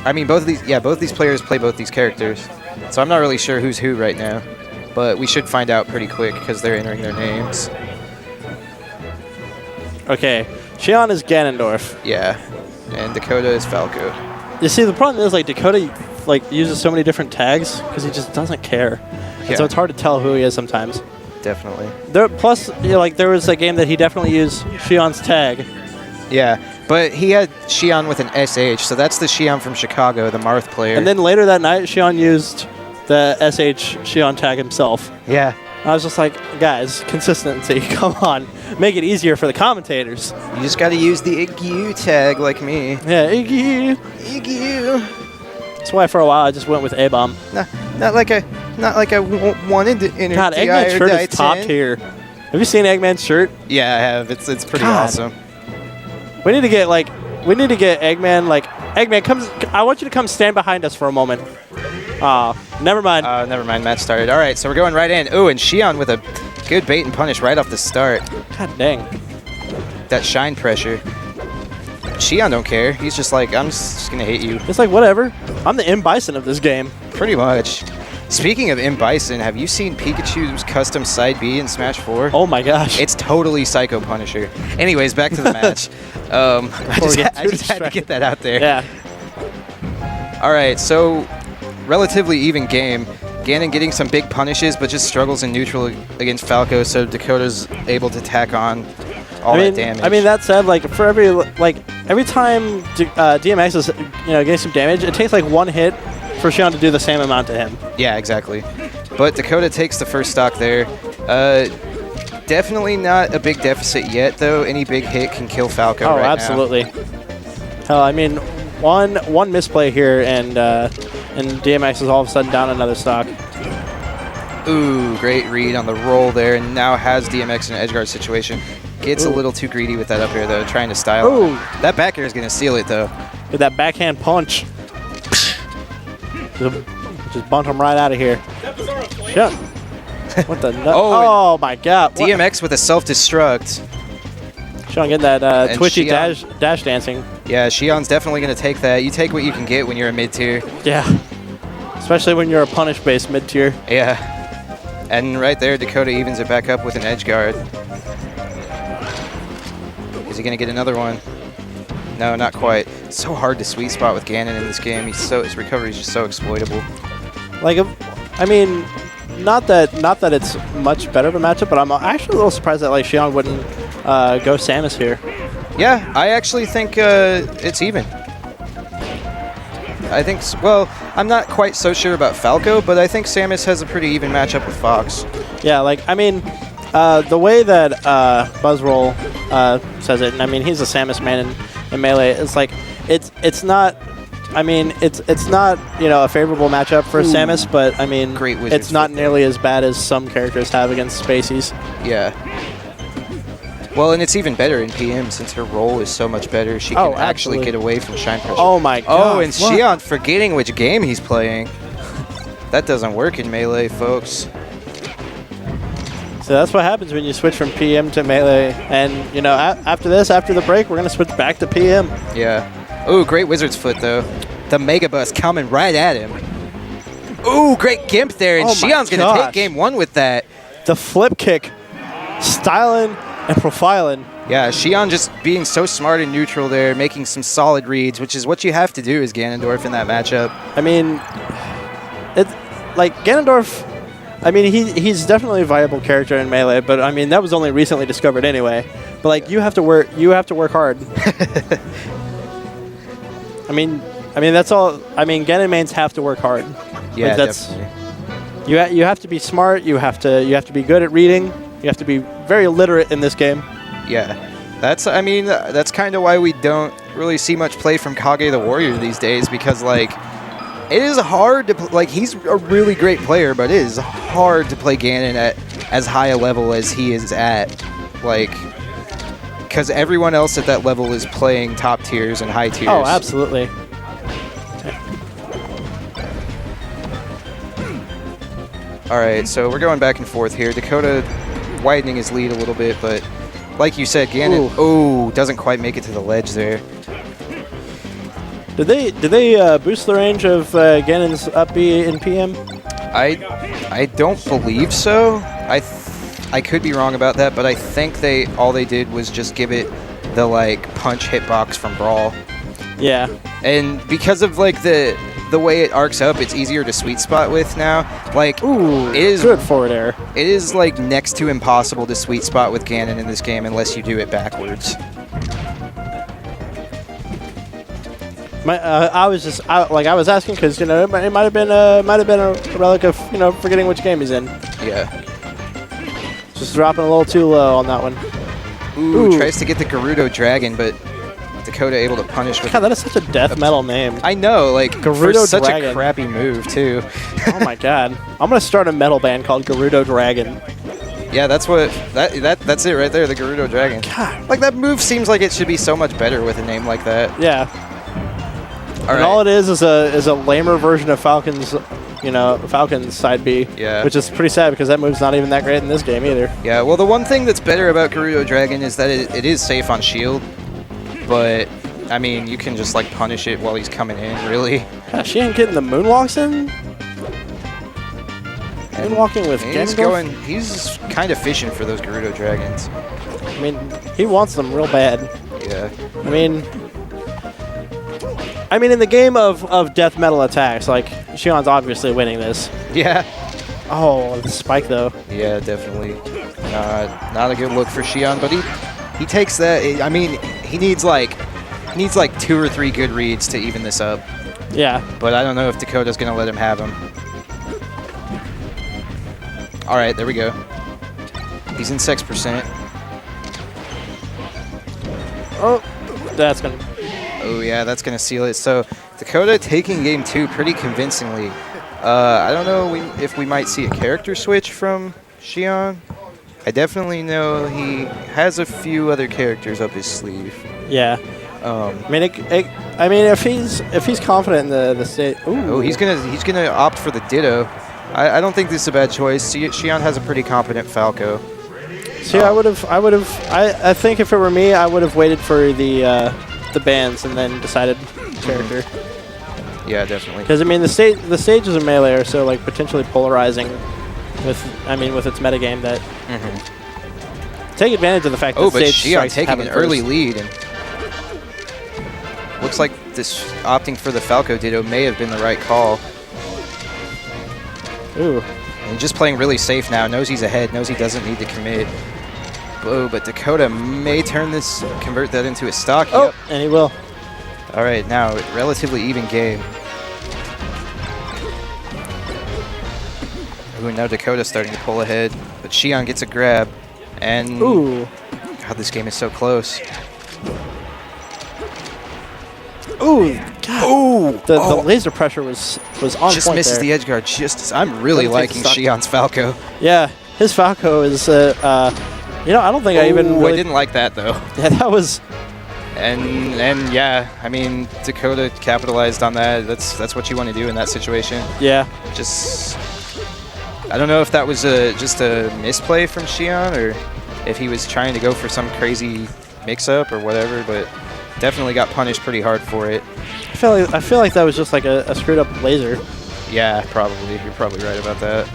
I mean, both of these players play both these characters. So I'm not really sure who's who right now. But we should find out pretty quick because they're entering their names. Okay, Xion is Ganondorf. Yeah, and Dakota is Falco. You see, the problem is, like, Dakota, like, uses so many different tags because he just doesn't care. And so it's hard to tell who he is sometimes. Definitely. Plus, you know, like, there was a game that he definitely used Xion's tag. Yeah, but he had Xion with an SH, so that's the Xion from Chicago, the Marth player. And then later that night, Xion used the SH Xion tag himself. Yeah. I was just like, guys, consistency, come on. Make it easier for the commentators. You just got to use the IGU tag like me. Yeah, IGU. IGU. That's why for a while I just went with A-Bomb. Not like I wanted to enter. God, Eggman's shirt is top tier. Have you seen Eggman's shirt? Yeah, I have. It's pretty awesome. We need to get Eggman, like, Eggman, I want you to come stand behind us for a moment. Never mind. Never mind, match started. All right, so we're going right in. Ooh, and Xion with a good bait and punish right off the start. God dang. That shine pressure. Xion don't care. He's just like, I'm just going to hit you. It's like, whatever. I'm the M. Bison of this game. Pretty much. Speaking of M. Bison, have you seen Pikachu's custom side B in Smash 4? Oh my gosh. It's totally Psycho Punisher. Anyways, back to the match. I just had to get that out there. Yeah. All right, so relatively even game. Ganon getting some big punishes, but just struggles in neutral against Falco, so Dakota's able to tack on all that damage. I mean, that said, like, for every time DMX is, you know, getting some damage, it takes like one hit for Xion to do the same amount to him. Yeah, exactly. But Dakota takes the first stock there. Definitely not a big deficit yet, though. Any big hit can kill Falco right now. Oh, absolutely. Hell, I mean, one misplay here, and DMX is all of a sudden down another stock. Ooh, great read on the roll there, and now has DMX in an edgeguard situation. Gets a little too greedy with that up air, though, trying to style. Ooh. That back air is going to seal it, though. With that backhand punch. Just bunt him right out of here. Shit. What the nut? Oh my god. DMX with a self-destruct. Xion getting that twitchy dash dancing. Yeah, Xion's definitely going to take that. You take what you can get when you're a mid-tier. Yeah. Especially when you're a punish-based mid-tier. Yeah. And right there, Dakota evens it back up with an edge guard. Is he going to get another one? No, not quite. It's so hard to sweet spot with Ganon in this game. His recovery is just so exploitable. Like, I mean, not that it's much better of a matchup, but I'm actually a little surprised that like Xion wouldn't go Samus here. Yeah, I actually think it's even. I think, well, I'm not quite so sure about Falco, but I think Samus has a pretty even matchup with Fox. Yeah, like, I mean, the way that Buzzroll says it, and I mean, he's a Samus man in Melee, it's like, it's not, I mean, it's not, you know, a favorable matchup for Samus, but I mean, it's not nearly as bad as some characters have against Spaceys. Yeah. Well, and it's even better in PM since her roll is so much better. She can actually get away from shine pressure. Oh my god. Oh, and Xion forgetting which game he's playing. That doesn't work in Melee, folks. So that's what happens when you switch from PM to Melee. And, you know, after the break, we're going to switch back to PM. Yeah. Ooh, great Wizard's Foot, though. The Mega Bus coming right at him. Ooh, great Gimp there, and Xion's going to take game one with that. The flip kick, styling and profiling. Yeah, Xion just being so smart and neutral there, making some solid reads, which is what you have to do as Ganondorf in that matchup. I mean, it's like Ganondorf, I mean, he's definitely a viable character in Melee, but I mean, that was only recently discovered anyway. But like, you have to work hard. I mean, that's all. I mean, Ganon mains have to work hard. Yeah, like that's, definitely. You have to be smart. You have to be good at reading. You have to be very literate in this game. Yeah, that's kind of why we don't really see much play from Kage the Warrior these days, because like, it is hard to like. He's a really great player, but it is hard to play Ganon at as high a level as he is at, like, because everyone else at that level is playing top tiers and high tiers. Oh, absolutely. All right, so we're going back and forth here. Dakota widening his lead a little bit, but like you said, Ganon doesn't quite make it to the ledge there. Did they boost the range of Ganon's up B in PM? I don't believe so. I could be wrong about that, but I think all they did was just give it the like punch hitbox from Brawl. Yeah. And because of like the way it arcs up, it's easier to sweet spot with now. Like, ooh, it is good forward air. It is like next to impossible to sweet spot with Ganon in this game unless you do it backwards. I was asking because it might have been a relic of forgetting which game he's in. Yeah. Just dropping a little too low on that one. Ooh. Tries to get the Gerudo Dragon, but Dakota able to punish with. God, that is such a death metal name. I know, like Gerudo such Dragon. a crappy move too. Oh my god, I'm gonna start a metal band called Gerudo Dragon. Yeah, that's it right there, the Gerudo Dragon. God. Like that move seems like it should be so much better with a name like that. Yeah. All it is a lamer version of Falcon's side B. Yeah. Which is pretty sad because that move's not even that great in this game either. Yeah. Well, the one thing that's better about Gerudo Dragon is that it is safe on shield, but I mean you can just like punish it while he's coming in. Really. Gosh, she ain't getting the moonwalks in. Moonwalking with Ganondorf? He's kind of fishing for those Gerudo Dragons. I mean, he wants them real bad. Yeah. I mean, in the game of death metal attacks, like, Xion's obviously winning this. Yeah. Oh, the spike, though. Yeah, definitely. Not a good look for Xion, but he takes that. I mean, he needs like 2 or 3 good reads to even this up. Yeah. But I don't know if Dakota's going to let him have them. All right, there we go. He's in 6%. Oh, that's going to... Oh, yeah, that's going to seal it. So Dakota taking game 2 pretty convincingly. I don't know if we might see a character switch from Xion. I definitely know he has a few other characters up his sleeve. Yeah. I mean, if he's confident in the state. Oh, he's gonna opt for the Ditto. I don't think this is a bad choice. Xion has a pretty competent Falco. See, I think if it were me, I would have waited for the bans and then decided character. Yeah, definitely. Because I mean, the stages of Melee are so like potentially polarizing with its metagame that take advantage of the fact that but stage Xion taking an early first. lead, and looks like this opting for the Falco Ditto may have been the right call. Ooh. And just playing really safe now, knows he's ahead, knows he doesn't need to commit. Oh, but Dakota may convert that into a stock. Oh, yep. And he will. All right, now relatively even game. Ooh, now Dakota's starting to pull ahead, but Xion gets a grab, and ooh, God, this game is so close. Ooh, God. Ooh, the laser pressure was on just point misses there. the edge guard. I'm really liking Xion's Falco. Yeah, his Falco is. I don't think I even. Really I didn't like that though. Yeah, that was. And yeah, I mean Dakota capitalized on that. That's what you want to do in that situation. Yeah. I don't know if that was just a misplay from Xion or if he was trying to go for some crazy mix-up or whatever, but definitely got punished pretty hard for it. I feel like that was just like a screwed up laser. Yeah, probably. You're probably right about that.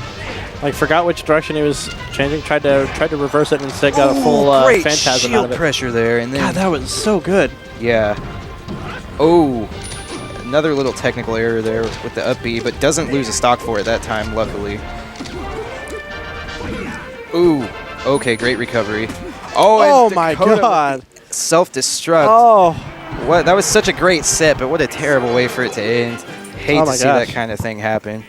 Like forgot which direction he was changing, tried to reverse it and instead got a full great phantasm shield out of it. Pressure there, and then God, that was so good. Yeah. Oh, another little technical error there with the up B, but doesn't lose a stock for it that time, luckily. Ooh, okay, great recovery. Oh my God! Self-destruct. Oh, what? That was such a great set, but what a terrible way for it to end. Hate to see that kind of thing happen.